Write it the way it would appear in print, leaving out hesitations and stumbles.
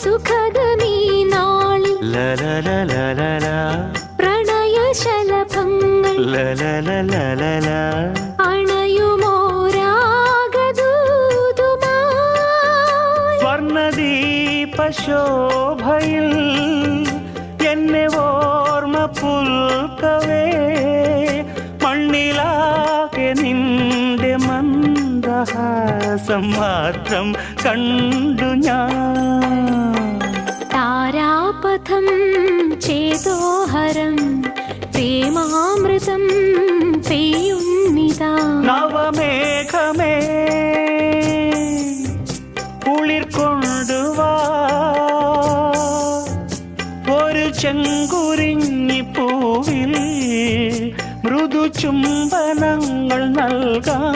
സുഖദമീ നാളിൽ പ്രണയശലഭങ്ങൾ അണയുമോരാഗദൂതുമായി സ്വർണദീപശോഭയിൽ എന്നെ ഓർമ്മ പുൽക്കവേ മണ്ണിലാകെ നിന്റെ മന്ദഹാസം മാത്രം കണ്ടു ഞാൻ. താരാപഥം ചേതോഹരം പ്രേമാമൃതം പെയ്യുന്നിതാ. നവമേഘമേ കുളിർ കൊണ്ടുവാ ഒരു ചെങ്കുരിഞ്ഞി പൂവിൽ മൃദു ചുംബനങ്ങൾ നൽകാൻ.